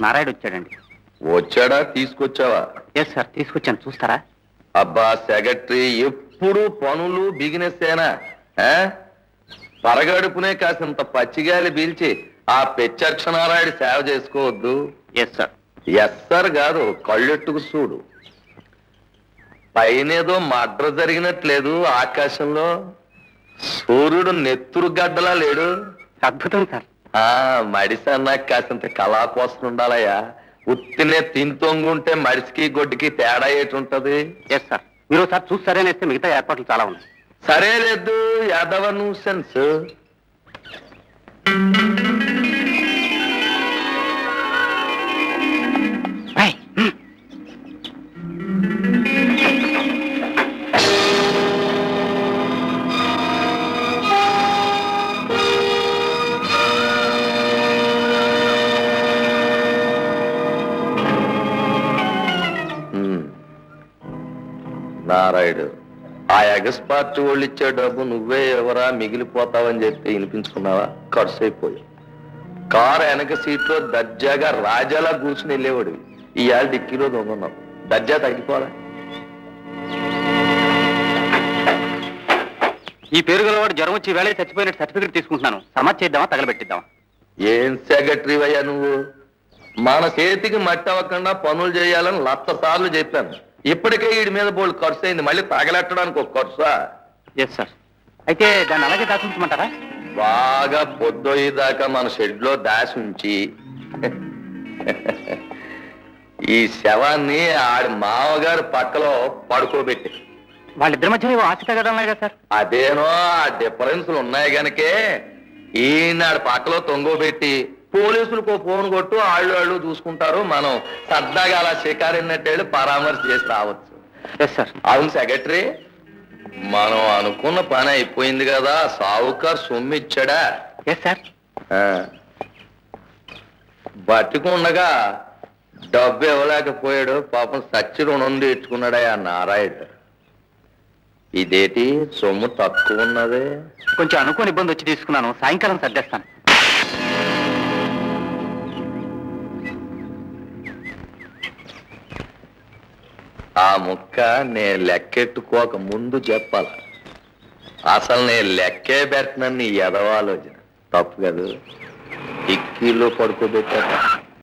నారాయణ వచ్చాడండి. వచ్చాడా తీసుకొచ్చావా? ఎస్ సార్, తీసుకొచ్చాను, చూస్తారా? అబ్బా సెక్రటరీ ఎప్పుడు పనులు బిగినెస్తేనా? పరగడుపునే కాసింత పచ్చిగాలి పీల్చి ఆ పెచ్చక్షనారాయుడు సేవ చేసుకోవద్దు. Yes sir. ఎస్ సార్ కాదు, కళ్ళెట్టుకు చూడు. పైనేదో మడ్ర జరిగినట్లేదు ఆకాశంలో. సూర్యుడు నెత్తురు గడ్డలా లేడు. అద్భుతం సార్. మడిసి అన్నాక కాసింత కళా కోసం ఉండాలయ్యా. ఉత్తినే తింతొంగుంటే మడిసికి గొడ్డుకి తేడా ఏటుంటది? ఎస్ సార్, మీరు ఒకసారి చూసి సరేనేస్తే మిగతా ఏర్పాట్లు చాలా ఉన్నాయి. సరే లేదు యాదవ న్యూసెన్స్. నారాయుడు, ఆ ఎగస్ పార్టీ వాళ్ళు ఇచ్చే డబ్బు నువ్వే ఎవరా మిగిలిపోతావని చెప్పి వినిపించుకున్నావా? ఖర్చు అయిపోయి కారు వెనక సీట్లో దర్జాగా రాజాలా కూర్చుని వెళ్ళేవాడివి. ఇవాళ డిక్కీలో దొంగన్నావు. దర్జా తగ్గిపోరా? ఈ పేరు గలవాడు జ్వరం వచ్చి వేళ చచ్చిపోయినట్టు సర్టిఫికెట్ తీసుకుంటున్నాను. సమాజ్ చేద్దామా తగలబెట్టిద్దామా? ఏం సెక్రటరీ అయ్యా నువ్వు? మన చేతికి మట్టి అవ్వకుండా పనులు చేయాలని 100 సార్లు చెప్పాను. ఇప్పటికే వీడి మీద బోల్డ్ ఖర్చు అయింది, మళ్ళీ తగలెట్టడానికి ఒక ఖర్చా? Yes sir. అయితే దాన్ని అలాగే దాచుంచమంటారా? బాగా పొద్దుదాకా మన షెడ్ లో దాచి ఉంచి ఈ శవాన్ని ఆడి మామగారు పక్కలో పడుకోబెట్టి. వాళ్ళిద్దరి మధ్య ఆశ తగ్గడం కదా సార్? అదేనో ఆ డిఫరెన్స్లు ఉన్నాయి గనకే ఈనాడు పక్కలో తొంగోబెట్టి పోలీసులకు ఫోన్ కొట్టు, వాళ్ళు చూసుకుంటారు. మనం సరదాగా అలా షికారినట్టేళ్ళు పరామర్శ చేసి రావచ్చు. Yes sir. అవును సెక్రటరీ, మనం అనుకున్న పని అయిపోయింది కదా. సావుకారు సొమ్ము ఇచ్చాడా? Yes sir. బతికుండగా డబ్బు ఇవ్వలేకపోయాడు. పాపం సచ్చి రుణం తీర్చుకున్నాడా ఆ నారాయణ. ఇదేటి సొమ్ము తక్కువ ఉన్నది? కొంచెం అనుకోని ఇబ్బంది వచ్చి తీసుకున్నాను. సాయంకాలం సర్దేస్తాను. ఆ ముక్క నేను లెక్కెట్టుకోక ముందు చెప్పాల. అసలు నేను లెక్కే పెట్టనని ఎదవాలోచన తప్పు కదా. ఇక్కీలో పడుకోబెట్టా.